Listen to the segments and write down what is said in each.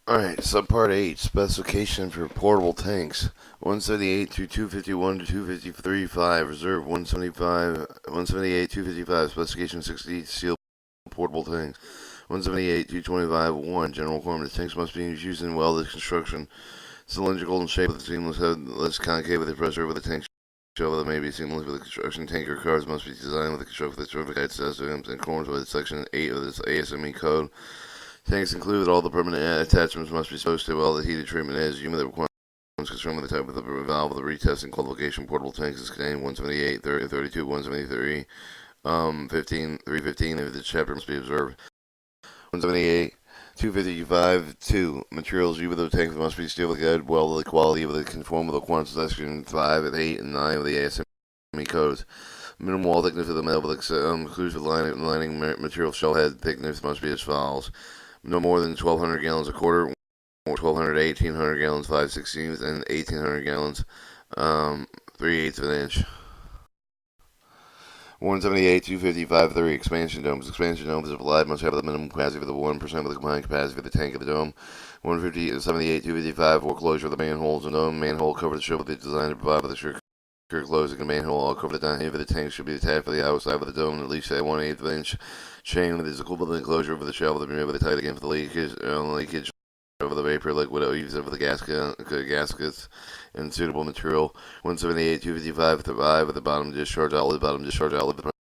Alright, subpart 8, specification for portable tanks. 178 to 251 to 253, 5, reserve 175, 178, 255, specification 60, sealed portable tanks. 178, 225, 1, general requirements. Tanks must be used in welded construction, cylindrical in shape with a seamless head, less concave with a pressure over the tank shell that may be seamless with the construction. Tanker cars must be designed with the construction with the certified systems in accordance with Section 8 of this ASME code. Tanks include all the permanent attachments must be exposed to all the heated treatment as humid requirements concerned with the type of the valve of the retesting qualification. Portable tanks is contained 178, 30, 32, 173, 15, 315 if the chapter must be observed. 178, 255, 2. Materials used with the tanks must be steel with good, welded quality with the conform with the quantity section 5, 8, and 9 of the ASME codes. Minimum wall thickness of the metal includes the lining material shell head thickness must be as follows. No more than 1,200 gallons a quarter, or 1,200 to 1,800 gallons, 5/16, and 1,800 gallons, 3/8 of an inch. 178, 255, 3. Expansion domes. Expansion domes, if applied, must have the minimum capacity for the 1% of the combined capacity for the tank of the dome. 178, 255, or closure of the manholes and dome. Manhole cover the ship with the design to provide with a secure closing the manhole. All cover the down of the tank should be attached for the outside of the dome, at least a 1/8 inch chain with its equivalent enclosure over the shell with the remove the tight against the leakage over the vapor liquid used over the gaskets and suitable material. 178, 255, 5 with the bottom discharge outlet. Bottom discharge outlet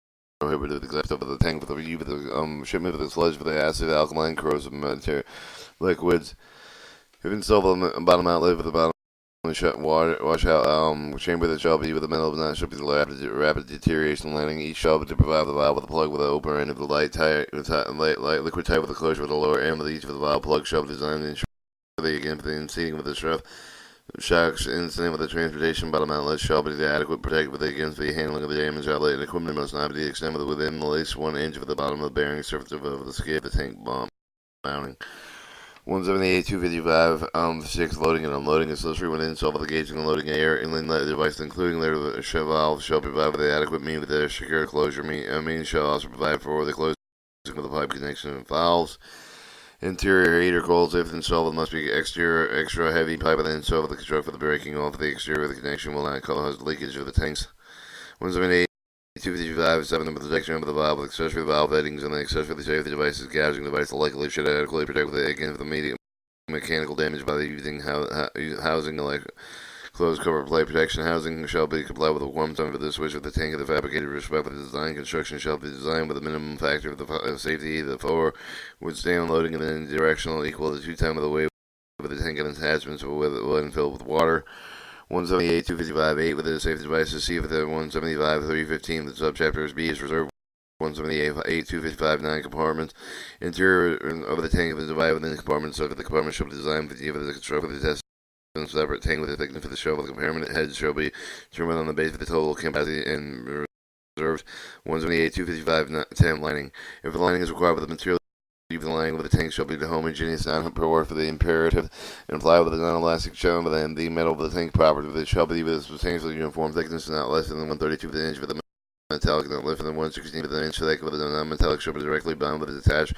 prohibited except over the tank with the shipment of the sludge for the acid, alkaline, corrosive material liquids. If installed on the bottom outlet with the bottom wash out chamber that shall be with the metal not should be rapid deterioration lining. Each shell to provide the valve with a plug with the open end of the light liquid type with the closure with the lower end with each of the valve plug shell designed to ensure the seating with the strap. Shocks incident with the transportation bottom outlet shall be adequate protected against the handling of the damaged outlet, and equipment must not be extended within at least 1 inch of the bottom of the bearing surface of the skid of the tank bomb mounting. 178, 255, 6. Loading and unloading. Accessory when installed with the gauging and loading air inlet device, including the valve, shall provide with the adequate means with the secure closure. Means shall also provide for the closing of the pipe connection and valves. Interior heater coils, if installed, must be extra heavy pipe and installed with the construct for the breaking off of the exterior of the connection will not cause leakage of the tanks. 178. 255, 7 the protection of the valve, with accessory valve fittings and the accessory safety devices, gouging device likely should adequately protect against the immediate mechanical damage by the using housing like closed cover plate protection. Housing shall be complied with a warm time for the switch of the tank of the fabricated respect for the design. Construction shall be designed with a minimum factor of the safety. The forward would stand loading in the directional equal to 2 times the weight of the tank and attachments when filled with water. 178, 255, 8 with the safety devices. C with the 175, 315. The subchapters B is reserved. 178, 8, 255, 9 compartments. Interior of the tank is divided within the compartments. So the compartment shall be designed with the construction of the test. Separate tank with the thickness of the shell with the permanent head shall be determined on the base of the total capacity and reserved. 178, 255, 10 lining. If the lining is required with the material, leave the lining of the tank shall be the homogeneous non-porous for the imperative and apply with the non-elastic shell within the metal of the tank property. It shall be with a substantially uniform thickness not less than 1/32 of an inch for the metallic, not less than 1/16 of an inch thick with the non-metallic shall be directly bound with attached.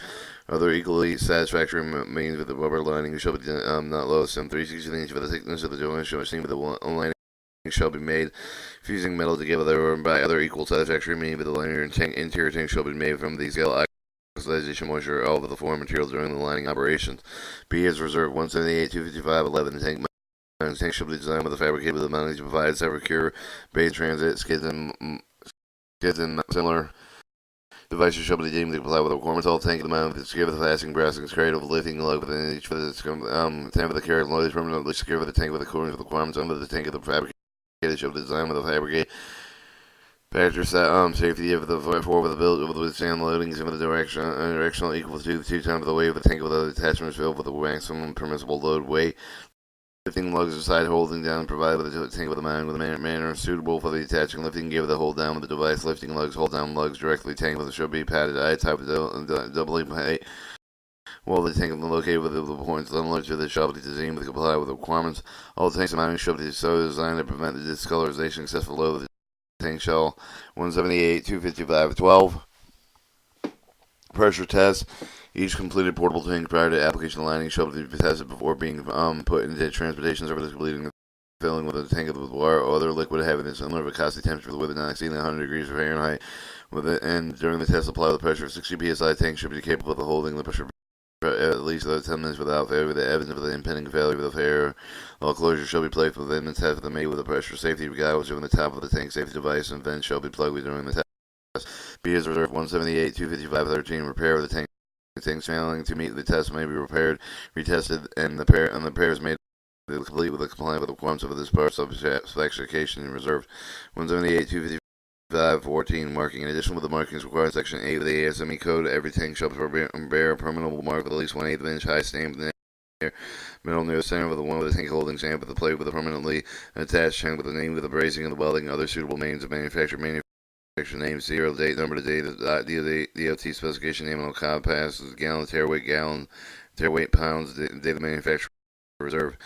Other equally satisfactory means with the rubber lining shall be not less than 3/6 of an inch for the thickness of the joint shall be seen with the lining shall be made fusing metal together or by other equal satisfactory means with the lining interior tank shall be made from the scale oxidation moisture all of the foreign materials during the lining operations. B is reserved. 178, 255, 11 tank shall be designed with a fabricated with the mounting to provide secure base transit skids and similar devices shall be deemed to comply with the requirements. All tank of the mount with secure with the fastening brassings crate of lifting lug within each for the tank of the carrier load is permanently secure with the tank with according to the requirements under the tank of the fabricated shall be designed with a fabricate factor safety of the four with the build with withstand loadings in the directional equal to 2 times the weight of the tank with the attachments filled with the maximum permissible load weight. Lifting lugs aside, holding down, provided with the tank with a manner suitable for the attaching lifting. Give the hold down with the device. Lifting lugs, hold down lugs directly. Tank with the should be padded eye type of doubly height. While the tank is located with the points similar to the shall be designed to comply with the requirements. All tanks and mounting should be so designed to prevent the discolorization excessive load of the tank shell. 178, 255, 12. Pressure test. Each completed portable tank prior to application lining shall be tested before being put into transportation service, completing the filling with a tank with water or other liquid having a similar viscosity temperature with not exceeding 100 degrees Fahrenheit. With it, and during the test, apply the pressure of 60 psi. Tank should be capable of holding the pressure at least 10 minutes without failure. The evidence of the impending failure of the fair all closure shall be placed within the test of the made with a pressure safety gauge on the top of the tank safety device, and vents shall be plugged during the test. B is reserved 178 255 13. Repair of the tank. Tanks failing to meet the test may be repaired, retested, and the repairs made complete with a compliant with the requirements of this part specification reserved 178 255 14 marking. In addition with the markings required in Section 8 of the ASME code, every tank shall bear a permanent mark with at least 1/8 inch high stamp in the middle near the center of the one with the tank holding stamp with the plate with a permanently attached tank with the name with the bracing and the welding and other suitable names of manufacturer name, serial date, number to date, DOT specification name on compass, gallon, tear weight, pounds, date of manufacturer reserve.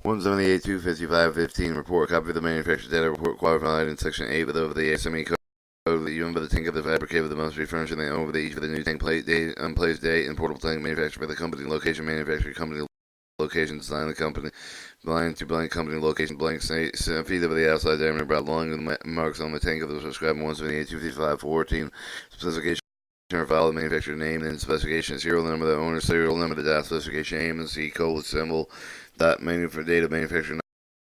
178 255 15 report copy of the manufacturer data report qualified in Section 8 of the ASME code. The unit of the tank of the fabricated that must be furnished in the over the each of the new tank plate date, unplaced date, and portable tank manufactured by the company, location, manufacturer, company, location, design, the company, blank to blank company, location, blank, feet of the outside diameter, about long the marks on the tank of the subscribed 178 255 14 specification. File the manufacturer name and specification, serial number, the owner, serial number, the dot specification, aim and C code symbol, dot date of manufacturer,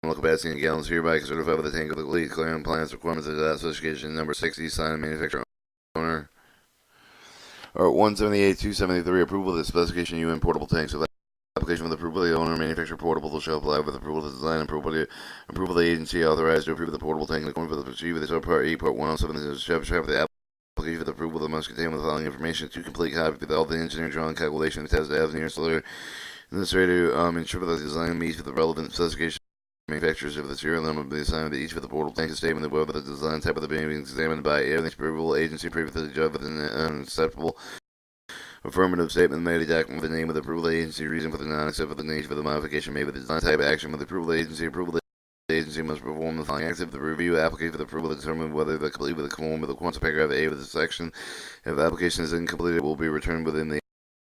nominal capacity in gallons hereby certified with the tank of the complete clear compliance requirements of the dot specification number 60, signed manufacturer owner. Or 178 273 approval of the specification UN portable tanks. So application with approval of the owner, manufacturer portable shall apply with approval of the design and approval of the agency authorized to approve the portable tank in accordance with the procedure of the subpart E, part 107 of the chapter of the application with approval that must contain the following information: to complete copy of all the engineering drawing calculation test as near installer administrator ensure that the design meets with the relevant specification. Manufacturers of the serial number will be assigned to each of the portable tank statement of whether the design type of the being examined by every approval agency previously judged with an unacceptable affirmative statement made a document with the name of the approval agency, reason for the non-acceptable nature of the modification made with the design type action with the approval agency. Approval agency must perform the following active: the review application for the approval to determine whether the complete with the conform with the quantity paragraph A of the section. If the application is incomplete, it will be returned within the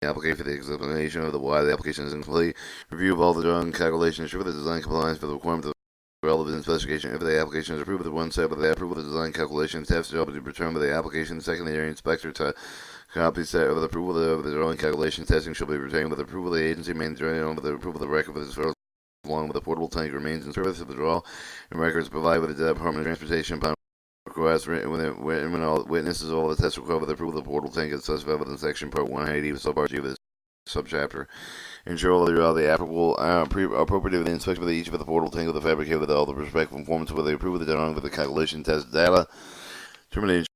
application for the explanation of why the application is incomplete. Review of all the drawing calculations, ensure the design compliance for the requirement of the relevant specification. If the application is approved with one step of the approval of the design calculation, test shall be returned by the application. Secondary inspector to copy set of the approval of the drawing calculation testing shall be retained with approval of the agency maintained with the approval of the record with the along with the portable tank remains in service of the draw and records provided with the Department of Transportation upon request when all witnesses all the tests required with the approval of the portable tank is specified within section part 180 of subpart G of this subchapter. Ensure all the applicable appropriate inspection of each of the portable tank of the fabricated with all the respective conformance with the approval of the drawing with the calculation test data. Terminate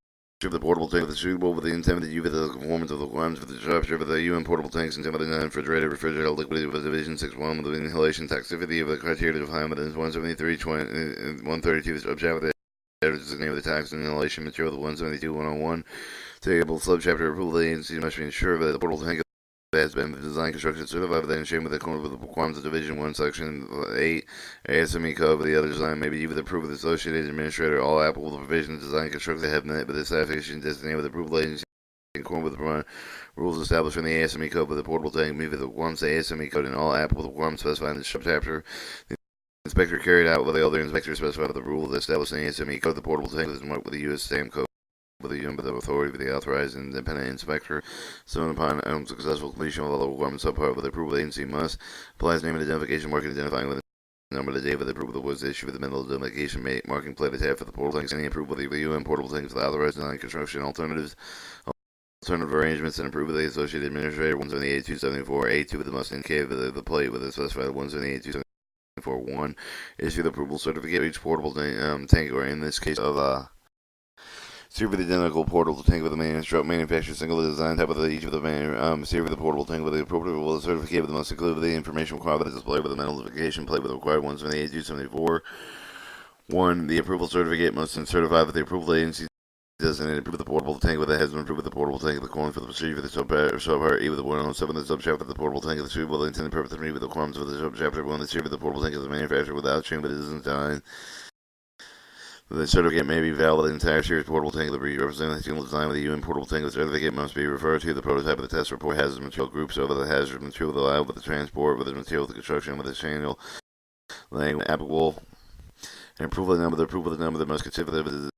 of the portable tank with the suitable with the intent that you with the conformance of the requirements for the structure of the UN portable tanks and the refrigerated liquid with division 6.1 with the inhalation toxicity of the criteria defined within 173 132 subchapter of the name of the toxin inhalation material, the 172 101 table subchapter approval. The agency must be ensured that the portable tank has been designed, construction certified within shape with the requirements of Division 1, Section 8, ASME code. But the other design may be either approved with the associated administrator. All applicable provisions design construction have met, but this application designated with the approval agency in accordance with the rules established in the ASME code with the portable tank meet with the requirements of the ASME code and all applicable requirements specified in the subchapter. The inspector carried out with the other inspector specified with the rules established in the ASME code. The portable tank is marked with the U.S. stamp code with the authority of the authorized independent inspector. So upon successful completion of all the requirements subpart with the approval agency must apply his name and identification marking identifying with the number of the date of the approval was issued with the middle identification marking plate attached for the portable tanks. Any approval of the UN portable tanks for the authorized design construction alternative arrangements and approval of the associated administrator 178 274 A2 with the must indicate the plate with the specified 178 274 1 issue the approval certificate of each portable tank, or in this case of serve the identical portable tank with the manufacturer single design type with each of the serve the portable tank with the appropriate certificate with the most include the information required by the display with the identification plate with the required 178 274 1. The approval certificate must certify that the approval agency designated approve the portable tank with the has been approved with the portable tank of the corn for the procedure for the subpart E with the 107 the subchapter of the portable tank of the suitable the intended purpose of with the requirements of the subchapter 1 the serve the portable tank of the manufacturer without change but it isn't done. The certificate may be valid. The entire series portable tank that representing the single design of the UN portable tank. The certificate must be referred to the prototype of the test report. Hazardous material groups over the hazardous material allowed with the transport, with the material, the construction, with the channel, language applicable, and approval of the number that must consider the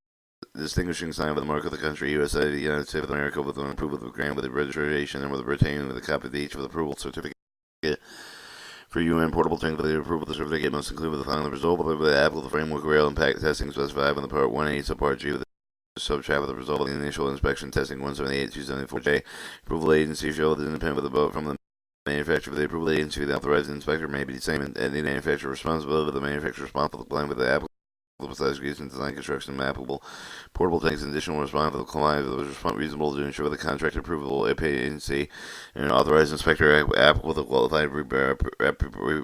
distinguishing sign of the mark of the country, USA, the United States of America, with an approval of the grant with the registration and with the retaining with a copy of each of the approval certificate. For UN portable tank, the approval of the certificate must include the final result of the applicable framework rail impact testing specified in the Part 1A subpart G of the subchapter the result of the initial inspection testing 178-274J. Approval agency shall be independent with the vote from the manufacturer. For the approval agency, the authorized inspector may be the same and the manufacturer responsibility of the manufacturer responsible for complying with the applicable specifications, design, construction, mappable portable tanks, and additional responsible client that was reasonable to ensure the contractor approval agency and an authorized inspector applicable to qualified,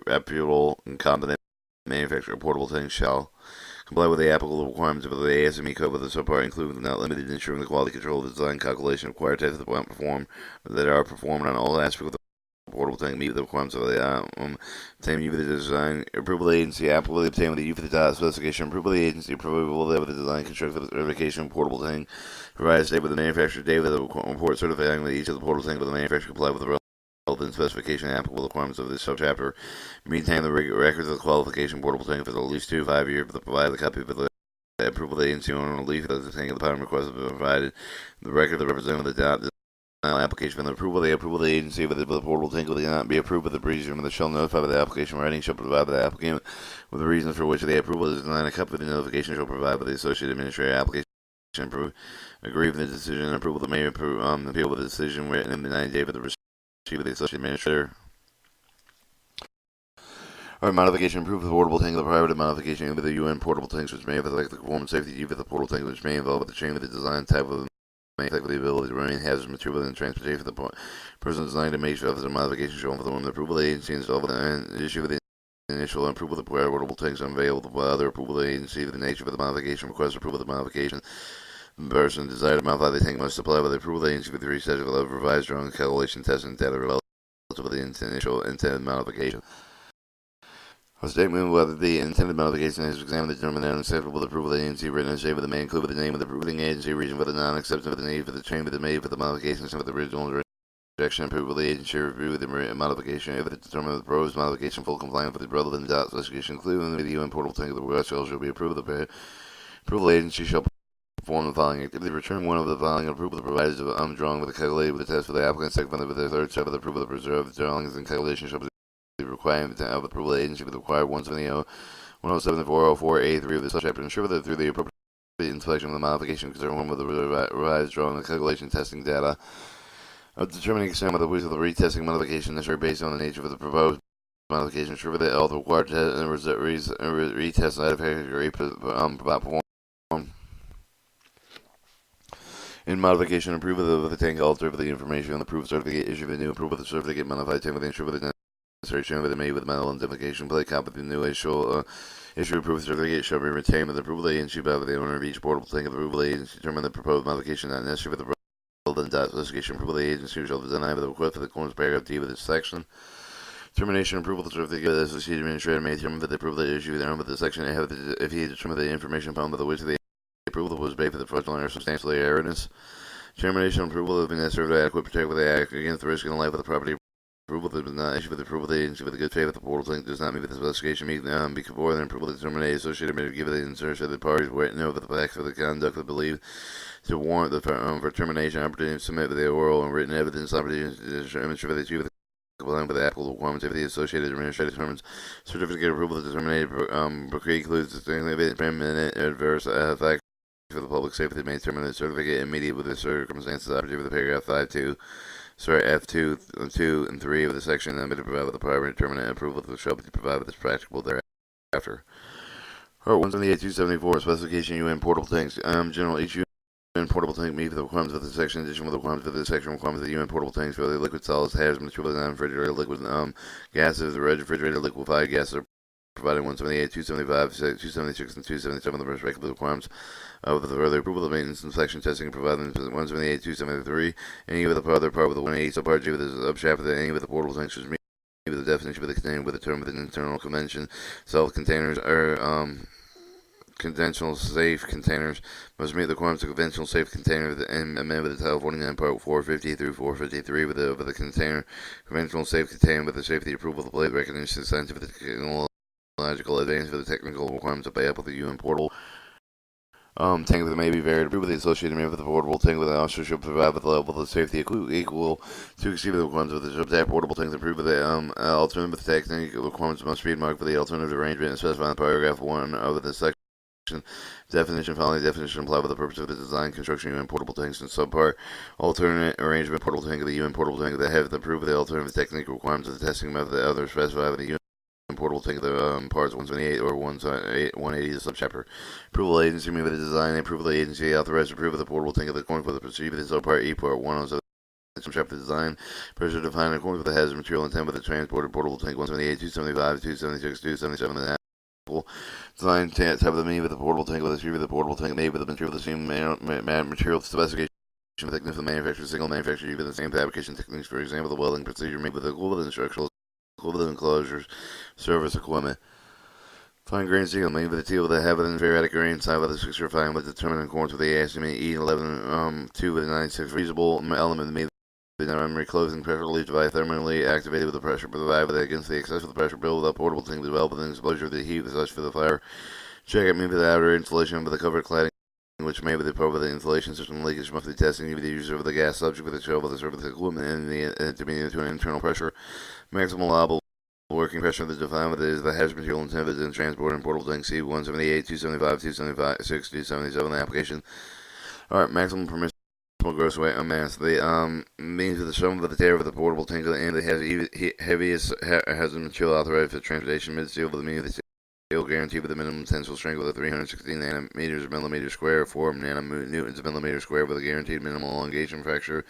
reputable, and competent manufacturer of portable tanks shall comply with the applicable requirements of the ASME code with the subpart, including but not limited to ensuring the quality control of the design, calculation, required tests that are performed on all aspects of the portable tank meet the requirements of the obtain you for the design approval agency applicable obtain with the you for the dot specification approval agency approval with the design construction for the certification portable tank provided state with the manufacturer date with the report certifying that each of the portable tank with the manufacturer comply with the relevant specification and applicable requirements of this subchapter. Maintain the records of the qualification portable tank for at least 2 5 years for the provide the copy for the approval agency owner relief that the tank of the pattern request have been provided the record of the representative of the dot application for the approval of the agency with the portable tank will not be approved with the breach room. The shall notify the application writing shall provide the applicant with the reasons for which the approval is denied. A copy of the notification shall provide with the associated administrative application. Agree with the decision and approval that may appeal with the decision written in the 90 day for the receipt of the associated administrator. Or modification approve the portable tank of the private modification of the UN portable tanks which may affect the performance safety of the portable tank which may involve the chain of the design type of the ability to remain hazardous material in transportation for the person designed to make sure that the modification shall inform the approval agency and issue with the initial approval of the portable tanks unveiled by other approval agency for the nature of the modification request approval of the modification. The person desired to modify the tank must apply with the approval agency with the reset of revised drawing calculation testing data relative to the initial intended modification. A statement whether the intended modification is examined to determine that unacceptable approval of the agency written in shape of the may include with the name of the approving agency, reason for the non-acceptance of the need for the change of the made for the modification, and with the original rejection approval of the agency review the modification if it determined the proposed modification full compliance with the relevant dot specification, including the UN portable tank of the request shall be approved. The approval agency shall perform the following activity: return one of the following approval the providers of drawing with the calculated with the test for the applicant, second with the third step of the approval of the preserved drawings and calculation shall be requirement of approval agency for the required 17404A3 of the subchapter ensure that through the appropriate inspection of the modification concern one with the revised drawing and calculation testing data of determining extent of the width of the retesting modification necessary based on the nature of the proposed modification ensure that all the required retest satisfactory perform in modification approval of the tank alter for the information on the approved certificate issue the new approval of the certificate modified tank with the ensure with the necessary with the made with metal identification plate copy of the new issue approved certificate shall be retained with the approval agency by the owner of each portable tank of the approval agency determine the proposed modification not necessary for the relevant dot specification approval agency shall deny with the request for the corners paragraph D with this section. Termination approval of the certificate of the associated administrator may determine that the approval issue thereon with the section A if he determined the information found by the which the approval was based for the fraudulent or substantially erroneous. Termination approval of necessary to adequate protect with the act against the risk in the life of the property. Approval that was not issued with the approval of the agency with the good faith of the portal tank does not meet with the specification before then approval determination associated may give the insertion of the parties wait know the facts for the conduct of believed to warrant the for termination opportunity to submit with the oral and written evidence opportunity to demonstrate that you complying with the applicable requirements of the associated administrative terms certificate approval determination includes the permanent adverse effects for the public safety may determine the certificate immediate with the circumstances operative with the paragraph 5.2 F2, 2, and 3 of the section that may provide with the prior determinate approval that shall be provided with this practicable thereafter. Part 178-274 specification UN portable tanks. General each UN portable tank meet the requirements of the section. In addition with the requirements of the section requirements of the UN portable tanks for the liquid solids, hazardous materials, non-refrigerated liquid gases, the refrigerated liquefied gases are providing 178, 275, 276, and 277 the respective requirements of the further approval of maintenance inspection testing providing 178, 273, any of the other part with the 180 subpart G with the subshaft of any of the portable tanks which meet with the definition of the container with the term with an internal convention self containers are conventional safe containers must meet the requirements of conventional safe container and amendment with the Title 49 Part 450 through 453 with the container conventional safe container with the safety approval of the blade recognition scientific technological advance for the technical requirements of up with the UN portal. Tank with may be varied with the associated with the portable tank with the officer should provide with the level of safety equal to exceed the requirements of the ship's portable tanks improve with the alternative technique requirements must be marked for the alternative arrangement specified in paragraph 1 of the section. Definition following the definition applied for the purpose of the design, construction, UN portable tanks, and subpart alternate arrangement portable tank of the UN portable tank that have approved the alternative technique requirements of the testing method that others specified in the UN portable tank of the parts 178 or 180 the subchapter. Approval agency move the design. Approval agency authorized approval of the portable tank of the corn for the procedure of the subpart E part 107. Chapter design, pressure defined in accordance with the hazard material intent with the transported portable tank 178, 275, 276, 277, and design type of the mean with the portable tank with the receiver, the portable tank made with the material the same material specification, thickness of the manufacturer, single manufacturer, even the same fabrication techniques. For example, the welding procedure made with the equivalent structural enclosures, service equipment. Fine grain steel made with the steel with the heavy and ferritic grain side with the 6 refined with determined in accordance with the ASME E11 2 with the 96 reasonable element made with the memory closing pressure relief device thermally activated with the pressure provided against the excess of the pressure build without portable tank developed with an exposure of the heat with such for the fire. Check it made with the outer insulation with the covered cladding which may be the part of the insulation system leakage must be testing even the user of the gas subject with the shell with the surface equipment and the intermediate to an internal pressure. Maximum allowable working pressure is defined with is the hazard material intended in transport and portable tank C178, 275, 276, 277 application. Alright, maximum permissible gross weight on mass. The means of the sum of the tear of the portable tank and the heaviest hazard material authorized for transportation mid steel with the meaning of the steel guaranteed with the minimum tensile strength of the 316 nanometers millimeter square, 4 nanonewtons millimeter square with a guaranteed minimal elongation fracture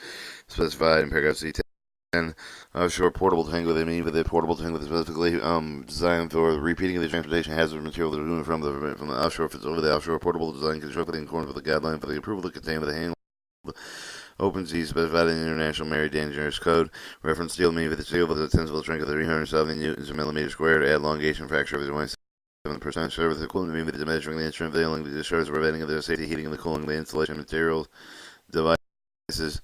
specified in paragraph C10. Offshore portable tank with the portable tank with specifically designed for repeating of the transportation hazard material that from the offshore facility. The offshore portable design constructed in accordance with the guideline for the approval to contain with the handle open sea specified in the International Marine Dangerous Code. Reference steel made with the steel with a tensile strength of 370 newtons millimeter square to add elongation fracture of the 27% service equivalent made with the measuring the instrument veiling the discharge preventing of the safety heating and the cooling of the insulation materials devices.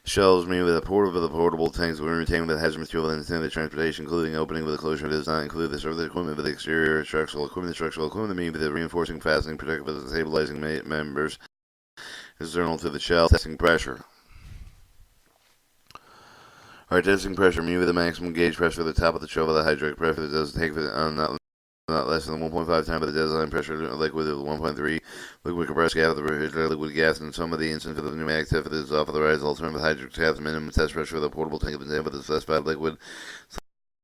Shells made with a portable tanks were retained with the hazard material and intended transportation, including opening with a closure does not include the service equipment with the exterior structural equipment made with the reinforcing fastening protected with the stabilizing members external to the shell. Testing pressure. Alright, testing pressure made with the maximum gauge pressure at the top of the shell with the hydraulic pressure that does take not less than 1.5 times the design pressure liquid of 1.3 liquid compressed gas of the refrigerator liquid gas in some of the instances of the pneumatic test is authorized alternative hydrogen test minimum test pressure of the portable tank of the with the specified liquid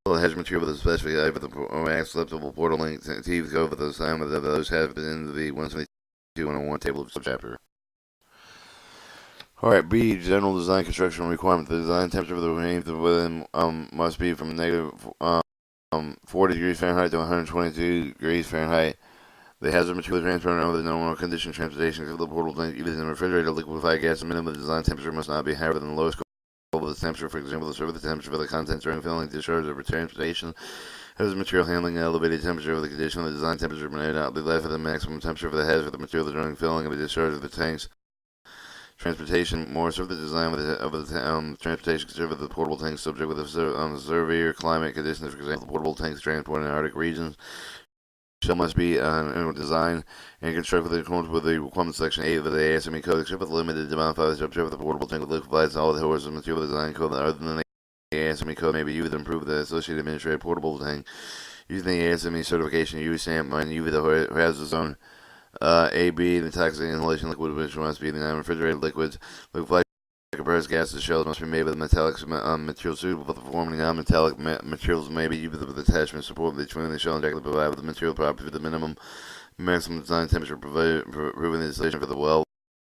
hedge material with the specified with the acceptable portal length teeth go with the sign of those have been in the 172 101 table of subchapter. Alright, B, general design construction requirement. The design temperature of the range within must be from negative 40 degrees Fahrenheit to 122 degrees Fahrenheit. The hazard material transfer over the normal condition transportation of the portable tank, even in the refrigerator, liquefied gas, the minimum design temperature must not be higher than the lowest of the temperature. For example, the service temperature for the contents during filling, discharge, or transportation. Hazard material handling, elevated temperature of the condition of the design temperature may not be less than the maximum temperature for the hazard of the material during filling and the discharge of the tanks. Transportation, more of the design of the transportation considered with the portable tanks subject with the severe climate conditions. For example, portable tanks transported in Arctic regions. Shell must be designed and constructed in accordance with the requirements section 8 of the ASME code, except for the limited amount of subject with the portable tank with liquefied solid horses material design code other than the ASME code may be used to improve the associated administrative portable tank. Using the ASME certification, USAMP and UV the hazard zone. AB, the toxic inhalation liquid, which must be the non-refrigerated liquids. Liquefied compressed gases shells must be made with metallic material suitable for the forming non-metallic materials may be used with attachment support between the shell and jacket provided with the material property with the minimum maximum design temperature proving the installation for the well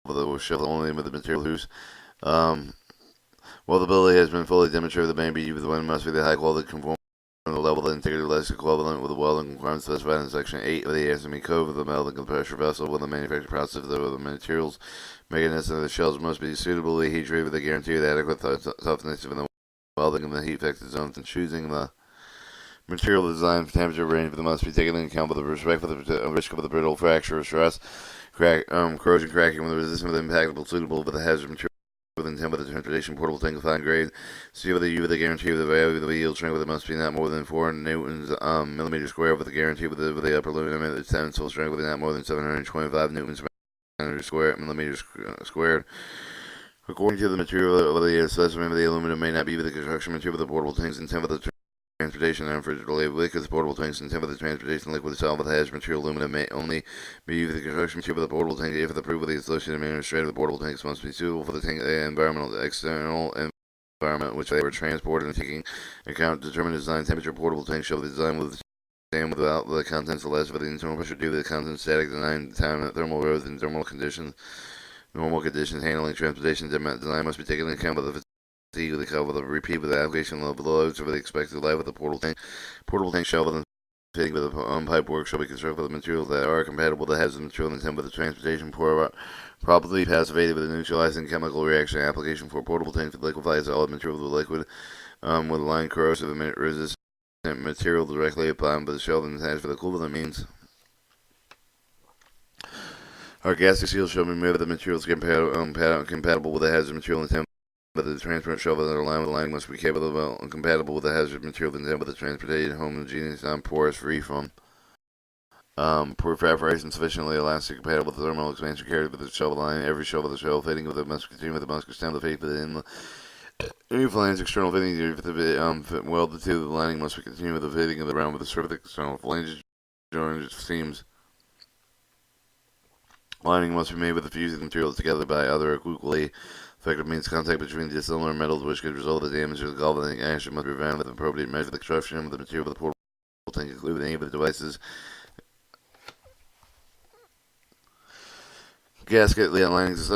with the shell only with the material whose weldability has been fully demonstrated. The may be used with the one must be the high quality conform the level of integrity less equivalent with the welding requirements specified in Section 8 of the ASME Code with the metal and pressure vessel with the manufacturing process of the materials. Mechanism of the shells must be suitably heat treated with a guarantee of adequate toughness in the welding and the heat affected zones and choosing the Material design for temperature range that must be taken into account with respect for the risk of the brittle, fracture, stress, corrosion, cracking, with the resistance with impactable, suitable with the hazard material within 10 with the transportation, portable tank of fine grade. See with the U with the guarantee with the value of the yield strength with it must be not more than 4 newtons millimeter square with the guarantee with the upper limit of the tensile strength with not more than 725 newtons millimeter squared. According to the material of the specimen of the aluminum may not be with the construction material of the portable tanks and 10 with the transportation and refrigerated liquids, portable tanks, and 10 with the transportation liquid solid with hazard material aluminum may only be used with the construction material of the portable tank if the proof of the associated administrative of the portable tanks must be suitable for the tank environmental external environment which they were transported and taking account determined design temperature portable tank shall be designed with without the contents less for the internal pressure due to the contents static design time and thermal growth and thermal conditions. Normal conditions handling transportation design must be taken into account with the fatigue of the cover, the repeat with the application of the loads over the expected life of the portable tank. Portable tank shell with fitting with the pipe work shall be constructed with the materials that are compatible with the hazardous material intent with the transportation properly passivated with a neutralizing chemical reaction application for portable tank to liquefy solid material with liquid with line corrosive resistant material directly applied by the shell and attached for the coolant means. Our gastric seal shall be made with the materials compatible with the hazard material intent, but the transport shell that are aligned with the line must be capable and compatible with the hazard material intent with the transported homogeneous, non-porous, free from perforation, sufficiently elastic, compatible with the thermal expansion carried with the shell line. Every shell with the shell fitting with the musket continue with the musket stem, the fate within the new flange external fitting fit welded to the lining must be continued with the fitting of the round with the surface external flanges joined seams. Lining must be made with the fusing materials together by other equally effective means. Contact between dissimilar metals which could result in damage to the galvanic action must be prevented with appropriate measure. The construction of the material of the portable tank include any of the devices. Gasket linings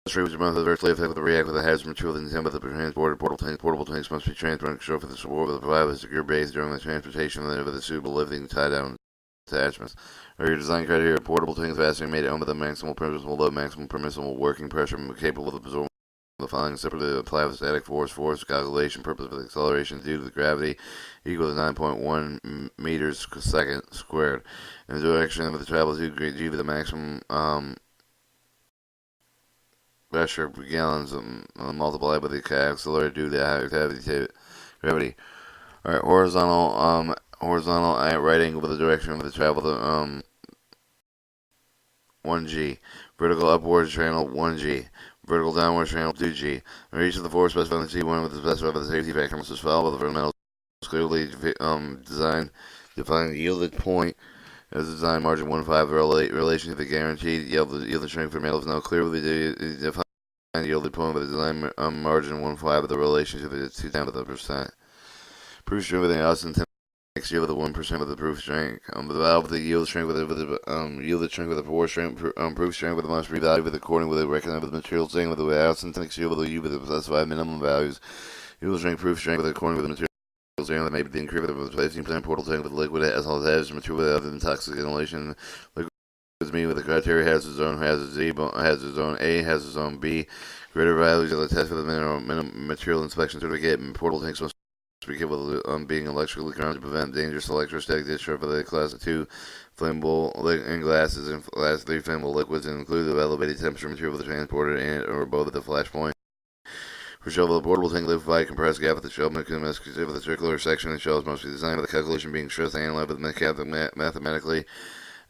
which must adversely affect the react with the hazard material intended with the transported portable tank. Portable tanks must be transported and constructed for the support of the provided secure base during the transportation of the suitable lifting tie down attachments. Your design criteria: portable tanks fastening made at with the maximal permissible load, maximum permissible working pressure, capable of absorbing the following separately apply with static force calculation purpose of acceleration due to the gravity equal to 9.1 meters per second squared. In the direction of the travel to g with the maximum pressure per gallons multiplied by the accelerator due to gravity. Alright, horizontal at right angle with the direction of the travel to 1G. Vertical upward channel 1G. Vertical downward channel 2G. In each of the four specified in C1 with the specified the safety factor must follow with the fundamentals clearly defined yielded point as design margin 1.5 relation to the guaranteed yielded strength for metals. Now clearly defined yielded point with the design margin 1.5 of the relation to the 2% proof strength with the Austin next year with the 1% of the proof strength. The valve with the yield strength with the yielded strength with the pore strength proof strength with the must be valued with according with the recognized with the material saying with the Austin next year with the U with the specified minimum values. Yield strength proof strength with according with the material saying that may be increased with 15% portal tank with liquid as well as material without intoxic inhalation. Liquid me with the criteria hazard zone hazard zone A hazard zone B. Greater values of the test for the minimum material inspection certificate and portal tanks must be capable of being electrically grounded to prevent dangerous electrostatic discharge for the class 2 flammable and glasses and class 3 flammable liquids and include the elevated temperature material for the transporter and or above the flash point. For shell of the portable tank liquefied compressed gas with the shell mechanism with the circular section of the shells must be designed with the calculation being stress analyzed with mathematically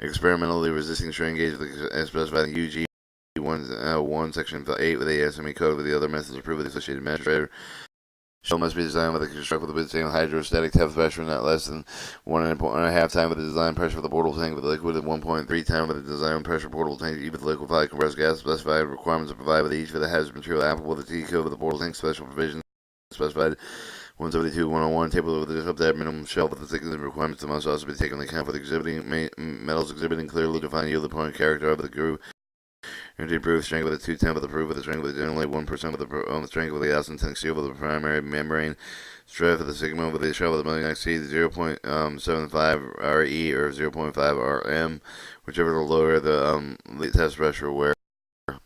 experimentally resisting strain gauge as specified in UG 1 section 8 with the ASME code with the other methods approved with the associated administrator. Shell must be designed with a construct with the same hydrostatic depth pressure not less than 1.5 times with the design pressure for the portable tank with the liquid at 1.3 times with the design pressure portable tank with liquefied compressed gas. Specified requirements are provided with each for the hazard material applicable to the T code of the portable tank. Special provisions specified 172-101 table with the subtype minimum shell with the thickness and requirements that must also be taken into account for the exhibiting metals exhibiting clearly defined yielded point character of the group. Energy proof strength with a 210 with the proof with the strength with generally 1% with the strength with the Austin steel with the primary membrane strength with the sigma with the shell with the million exceed 0.75 RE or 0.5 RM, whichever the lower the test pressure where. The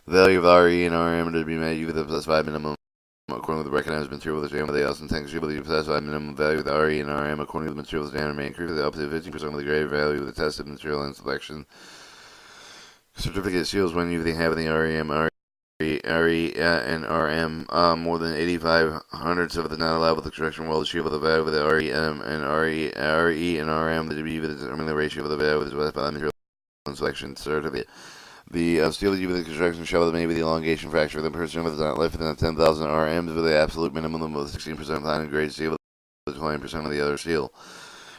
value of RE and RM to be met, you with the specified minimum according to the recognized material of the jam of the Elson tanks, you believe possess a minimum value of the RE and RM according to the material of the jam may increase up to 15% of the grade value of the tested material and selection. Certificate seals when you have the REM, RE and RM more than 85 hundredths of the not allowed with extraction well the shield of the value of the REM and RE and RM that be determine the ratio of the value of the material and selection certificate. The steel of the construction shell that may be the elongation factor of the person with not less than 10,000 RMs with the absolute minimum of 16% platinum grade steel with 20% of the other steel.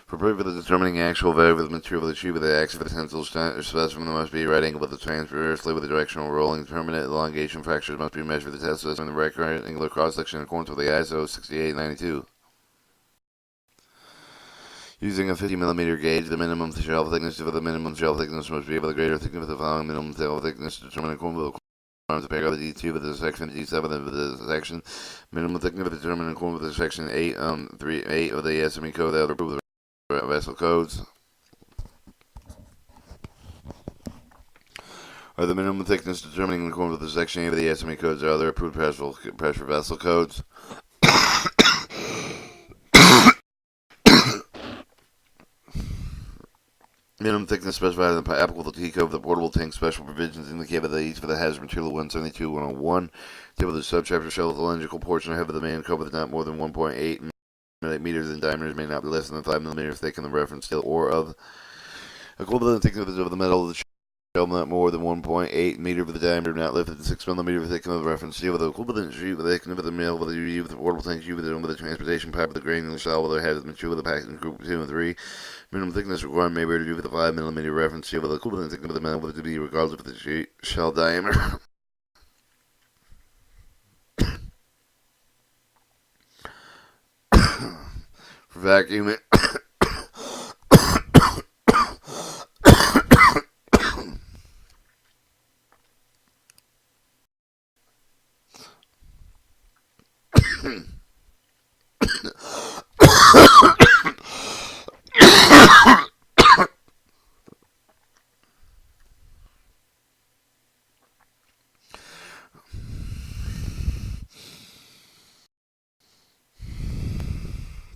For purpose of determining actual value of the material of the sheet with the axis of the tensile specimen must be right angle with the transversely with the directional rolling. Permanent elongation fractures must be measured with the test specimen in the rectangular cross section in accordance with the ISO 6892. Using a 50mm gauge, the minimum shell thickness of the minimum shell thickness must be able to greater thickness of the following minimum shell thickness to determine according to the paragraph D2 with the section D7 of the section minimum thickness of determined according with the section 8 of the SME code that approve the vessel codes. Or the minimum thickness determining according with the section 8 of the SME codes or other approved pressure vessel codes. Minimum thickness specified in the applicable T code of the portable tank. Special provisions indicate that each for the hazard material 172-101. Table of the subchapter shell of the cylindrical portion ahead of the main cover with not more than 1.8 meters in diameter may not be less than 5 millimeters thick in the reference steel or of equivalent thickness of the metal of the shell not more than 1.8 meter with the diameter not less than 6 millimeters thick in the reference steel with the equivalent sheet with the thickness of the mill with the portable tank sheet with the transportation pipe with the granular cell with the head of the material with the packing group 2 and 3. Minimum thickness required may be reviewed with a 5mm reference steel with the equivalent thickness of the metal with it to be regardless of the shell diameter. For vacuuming.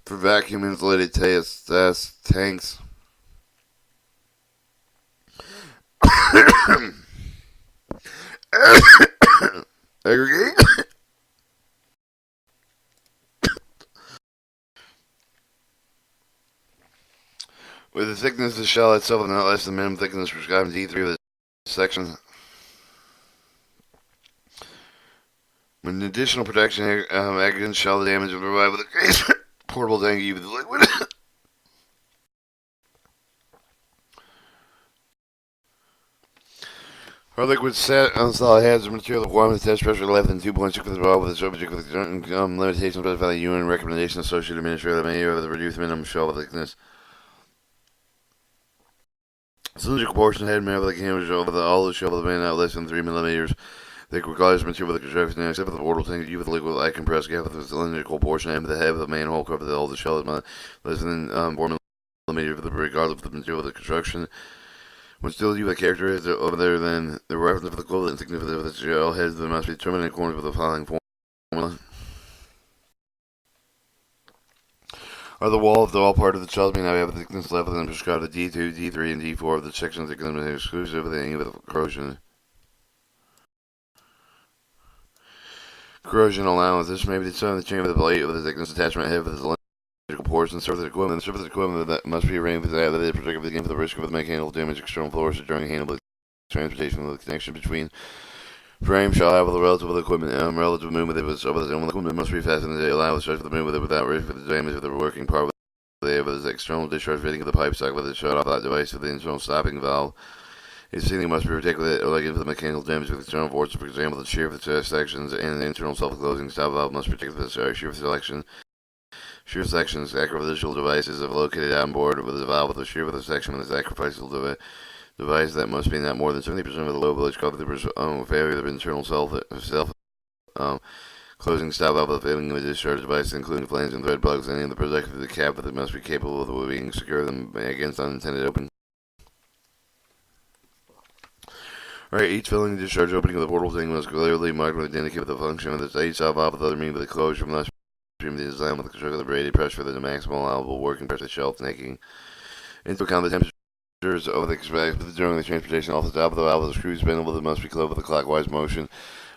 For vacuum insulated tanks. Aggregate. With the thickness of the shell itself and not less than the minimum thickness prescribed in D3 of the section. When additional protection aggregate shell damage will provide with a case portable tank with the liquid. Our liquid set on solid hazard material requirements test pressure less than 2.6 for the ball with the subject with limitations specified by the UN recommendation associated administrative may have the reduced minimum shell thickness. Cylindrical portion head may have the camera over the all the shell of the may not less than 3 millimeters. Thick regardless material with the construction except for the portal tank with the liquid light compressed gap with the cylindrical portion and the head of the manhole cover the all the shell is less than 4 millimeters regardless of the material of the construction. When still you have characteristics over there than the reference for the equivalent thickness of the shell heads that must be determined in accordance with the following formula. Or the wall of the all part of the shell may not have a thickness level than prescribed the D2, D3, and D4 of the sections that can be exclusive of any with corrosion. Corrosion allowance. This may be determined in the chamber of the plate with the thickness attachment head with the cylindrical portion. Surface equipment. The surface equipment that must be arranged with that particularly again for the risk of the mechanical damage external floors during handling transportation with the connection between frame shall have with the relative equipment relative movement of the equipment must be fastened to allow the stretch of the movement without risk of the damage of the working part with the external discharge fitting of the pipe socket with the shut off that device with the internal stopping valve. Its sealing must be protected with it, or like for the mechanical damage with external force, for example, the shear of the sections and the internal self-closing stop valve must protect the shear selection. Shear sections, sacrificial devices are located on board with the valve with the shear of the section with the sacrificial device that must be not more than 70% of the low voltage cover the failure of the internal closing stop valve with the failing of the discharge device, including flange and thread plugs, any of the protective of the cap that must be capable of being secure them against unintended open. Alright, each filling and discharge opening of the portable tank must clearly marked with indicate the function of the stage stop off with other means of the closure must be designed with the control of the rated pressure for the maximum allowable working pressure shelf, taking into account the temperatures of the expected during the transportation off the top of the valve of the screw spindle that must be closed with a clockwise motion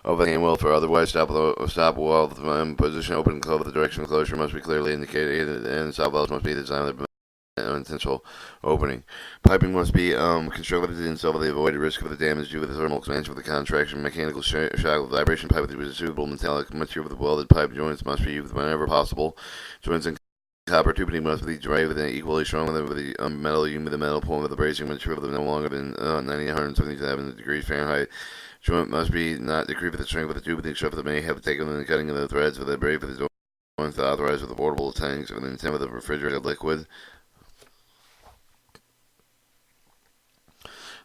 of the hand wheel. For otherwise stop valve position open and close with the direction of closure must be clearly indicated, and stop valves must be designed with unintentional opening. Piping must be constructed and so they avoid the risk of the damage due to the thermal expansion of the contraction. Mechanical shock with vibration pipe with suitable metallic material with welded pipe joints must be used whenever possible. Joints and copper tubing must be dried with an equally strong with the metal unit with the metal point with the bracing material no longer than 977 degrees Fahrenheit. Joint must be not decreased with the strength of the tube except that may have taken the cutting of the threads with the brave with the joints authorized with the portable tanks with the intent of the refrigerated liquid.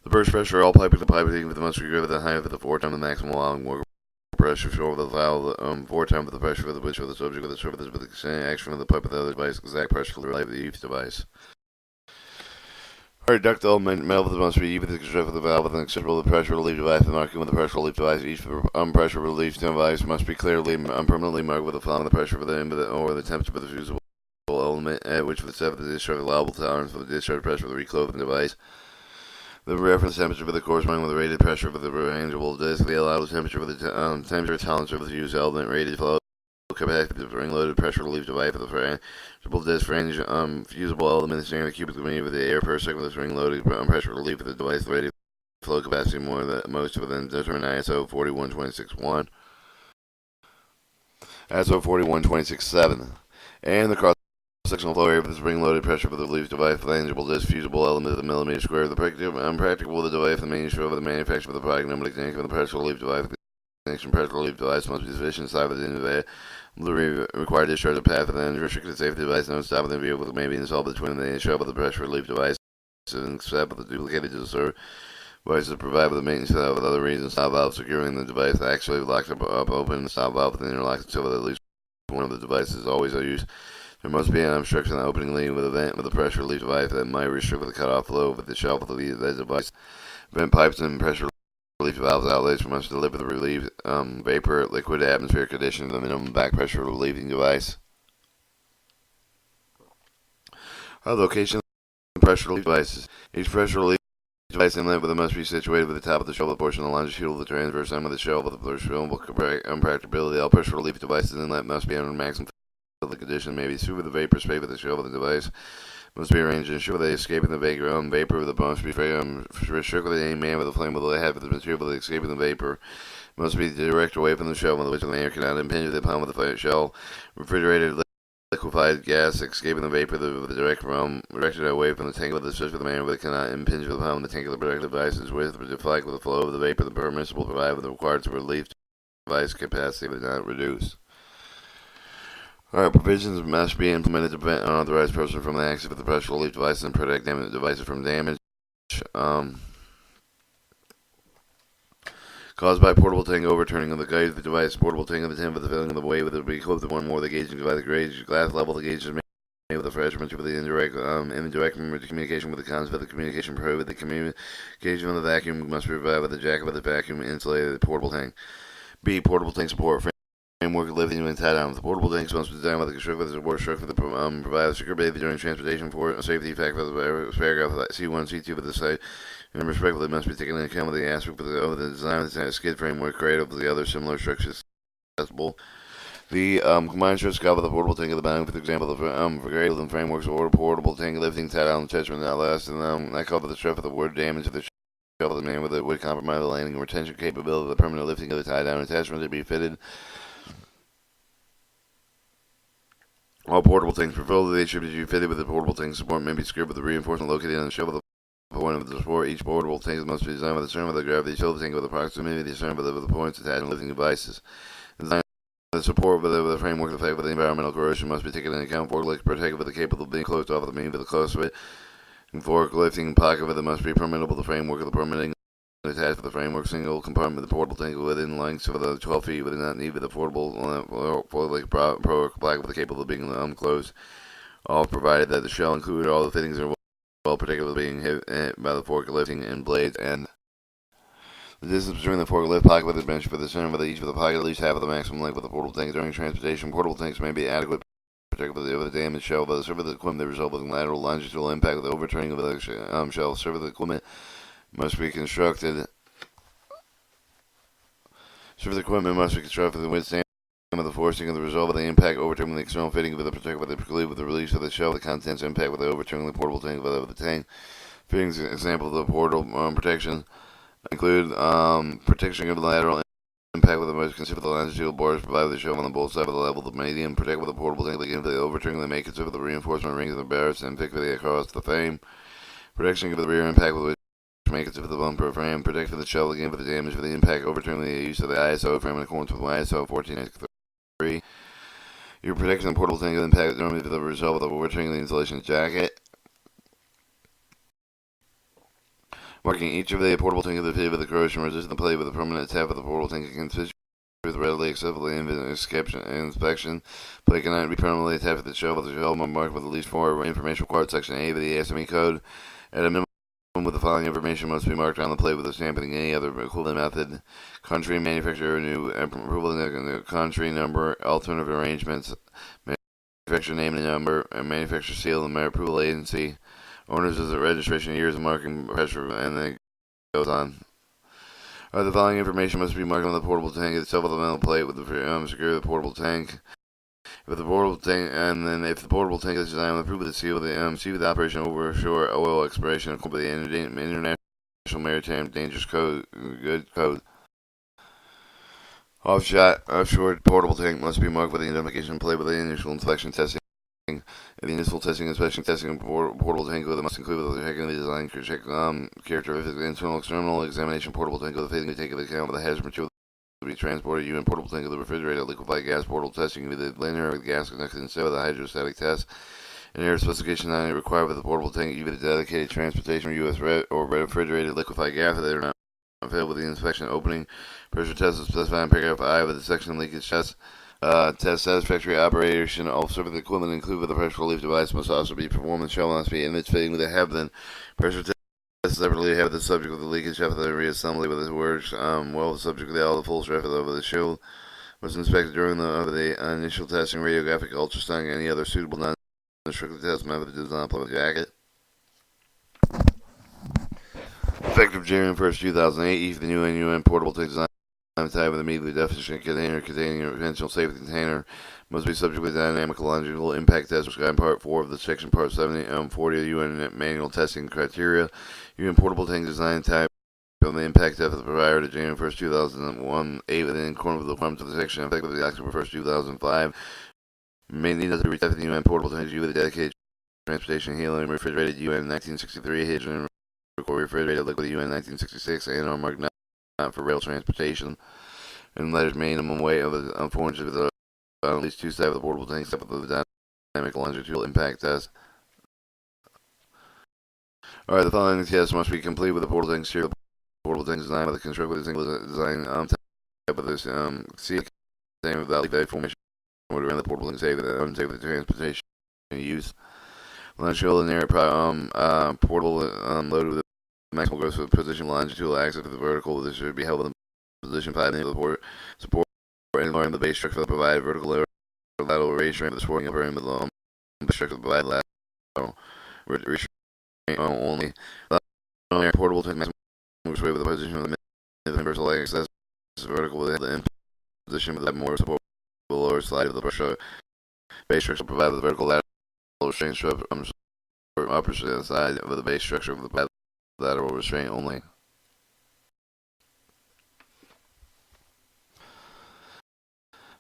The burst pressure, all piping to piping with the must be with the height of the 4 times the maximum allowing work pressure show the valve 4 times the pressure of the which of the subject with the surface with the same action of the pipe of the other device, exact pressure for the relief of the each device. Alright, duct element metal must be even the construct of the valve with an acceptable pressure relief device. The marking with the pressure relief device. Each pressure relief device must be clearly permanently marked with the following the pressure for the end of the or the temperature for the fusible element at which for the set of the discharge allowable tolerance for the discharge pressure for the reclothing device. The reference temperature for the corresponding with the rated pressure for the rangeable disc. The allowed temperature for the temperature tolerance for the fused element. Rated flow capacity for the ring-loaded pressure relief device for the rangeable disc. Range fusible element standard cubic meter with the air per second with the ring-loaded pressure relief for the device. The rated flow capacity more than most of them determined ISO 41261. ISO 41267. And the cross sectional flow area for the spring-loaded pressure for the relief device, flangeable disc, fusible element of the millimeter square. The unpractical the device, the main show of the manufacturer of the product, pneumatic tank of the pressure relief device. The connection pressure relief device must be sufficient size within the required discharge of path, and then restricted safety device no stop within the vehicle may be installed between the shell of the pressure relief device and except with the duplicated to serve devices to provide with the maintenance with other reasons. Stop valve securing the device actually locked up open. Stop valve with the interlock until at least one of the devices is always used. There must be an obstruction on the opening lead with a vent with a pressure relief device that might restrict the cutoff flow with the shelf of the lead of that device. Vent pipes and pressure relief valves outlets must deliver the relief vapor, liquid, atmospheric condition to the minimum back pressure relieving device. Location of the pressure relief devices. Each pressure relief device inlet with it must be situated with the top of the shelf of the portion of the longitudinal of the transverse end of the shelf with the unpracticability. All pressure relief devices inlet must be under maximum the condition may be through the vapor space with the shell of the device must be arranged to ensure they escaping the vapor with the must be restricted any man with a flame with the head with the material with escaping the vapor must be direct away from the shell with which the air cannot impinge the palm of the shell. Refrigerated liquefied gas escaping the vapor with the direct directed away from the tank with the switch with the man with cannot impinge the palm of the tank of the protective devices with deflect with the flow of the vapor the permissible provide with the required to relief device capacity but not reduce. Alright, provisions must be implemented to prevent unauthorized person from the access of the pressure relief device and protect devices from damage caused by portable tank overturning of the gauge of the device. Portable tank of the temp of the filling of the way with it be close to one more the gauging device. The gauge glass level the gauge is made with the fresh material with the indirect communication with the concept of the communication probe with the communication of the vacuum must be provided with the jacket with the vacuum insulated portable tank. B. Portable tank support framework lifting and tie down. The portable tanks must be designed with the constructive support structure to provide the security during transportation for safety factor of the paragraph C1 C2 of the site. And respectively must be taken into account with the aspect of the design of the skid framework created with the other similar structures accessible. The combined stress scope of the portable tank of the bottom, for example, for graded and frameworks or portable tank lifting tie down attachment not less than that cover the strength of the word damage of the shell of the man with it would compromise the landing and retention capability of the permanent lifting of the tie down attachment to be fitted. All portable tanks prefer they should be fitted with the portable tank support may be secured with the reinforcement located on the shell of the point of the support. Each portable tank must be designed with the center of the gravity shield tank with approximately the center of the points attached and lifting devices. Design the support with the framework effect with the environmental corrosion must be taken into account. Forklift protected with the capable of being closed off with the mean with the close fit. And forklifting pocket with it must be permittable. The framework of the permitting attached with the framework single compartment of the portable tank within lengths of the 12 feet within that need with the portable forklift pro black with the capable of being closed. All provided that the shell included all the fittings are well protected with being hit by the forklifting and blades and The distance between the forklift pocket with the bench for the center of each of the pocket at least half of the maximum length with the portable tank. During transportation, portable tanks may be adequate to protect the damaged shell by the serve of the equipment that result in lateral longitudinal impact with the overturning of the shell. Serve of the equipment must be constructed. Serve of the equipment must be constructed to withstand of the forcing of the result of the impact, overturning the external fitting with the protector with the preclude with the release of the shell, the contents impact with the overturning the portable tank of the tank. Fittings example of the portal protection include protection of the lateral impact with the most consider the longitudinal bars provided with the shell on the both sides of the level of the medium. Protect with the portable tank against the overturning the make consider the reinforcement rings of the barrels and pick with the across the frame. Protection of the rear impact with make it to the bumper frame. Protect for the shell again for the damage for the impact, overturning the use of the ISO frame in accordance with ISO 1493. You're protecting the portable tank of impact normally for the result of overturning the insulation jacket. Marking each of the portable tank of the pit with the corrosion resistant plate with a permanent tap of the portable tank against fish with readily acceptable inspection. Plate cannot be permanently attached to the shell with the shell marked with at least 4 information required. Section A of the ASME code. At a minimum, with the following information must be marked on the plate with a stamp and any other equivalent method. Country, manufacturer, new approval, country number, alternative arrangements, manufacturer name and number, and manufacturer seal, and approval agency. Owners of the registration, years of marking pressure, and then it goes on. The following information must be marked on the portable tank itself with a metal plate with the secure the portable tank. If the portable tank, and then if the portable tank is designed with approval to seal the operation over shore oil exploration according to the International Maritime Dangerous Code. Offshore portable tank must be marked with the identification plate with the initial inspection testing. The initial testing, inspection, testing portable tank must include the checking the design characteristics, internal, external examination portable tank with the fitting to take into account of the hazard material to be transported. UN portable tank of the refrigerated liquefied gas portable testing with the linear gas connected instead of the hydrostatic test. An air specification not required with the portable tank, either dedicated transportation or U.S. or refrigerated liquefied gas. They are not failed with the inspection opening. Pressure test is specified in paragraph I of the section leakage test. Test satisfactory operation of the equipment included with the pressure relief device must also be performed. The shell must be in its fitting with a Hebden. Pressure test separately have the subject with the leakage after the reassembly with the works. The subject with all the full strength of the shield was inspected during the initial testing, radiographic, ultrasonic, and any other suitable non-strictly test method does not apply with the jacket. Effective January 1st, 2008, each of the new UN portable tank design type with immediately deficient container containing a conventional safety container must be subject to dynamic longitudinal impact test prescribed in Part 4 of the Section Part 40 of the UN manual testing criteria. UN portable tank design type from the impact test of the prior to January 1st, 2001, 8 within accordance with the requirements of the section effective October 1st, 2005. May need to be retyped the UN portable tanks with a dedicated transportation helium refrigerated UN 1963 hydrogen refrigerated liquid UN 1966 and are marked not for rail transportation, and letters minimum weight of the 4 inches with at least 2 sides of the portable tank except for the dynamic longitudinal impact test. Alright, the following tests must be complete with the portable tank steer. The portable tank design with the construct with a single design type of this C without leaf formation order around the portable tank safe and unsafe with the transportation use. Launch shield and air portable loaded with maximum gross position longitudinal axis to the vertical. This should be held in position 5 of the port support and lower the base structure of the provided vertical lateral restraint for the supporting upper end of the base structure of the provided lateral restraint only. Portable tank maximum sway with the position of the universal axis vertical with the position with the more support the lower side of the base structure provided with the vertical lateral restraint upper side of the base structure of the lateral restraint only.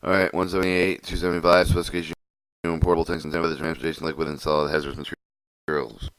Alright, 178, 275, specification portable tanks intended for the transportation liquid and solid hazardous materials.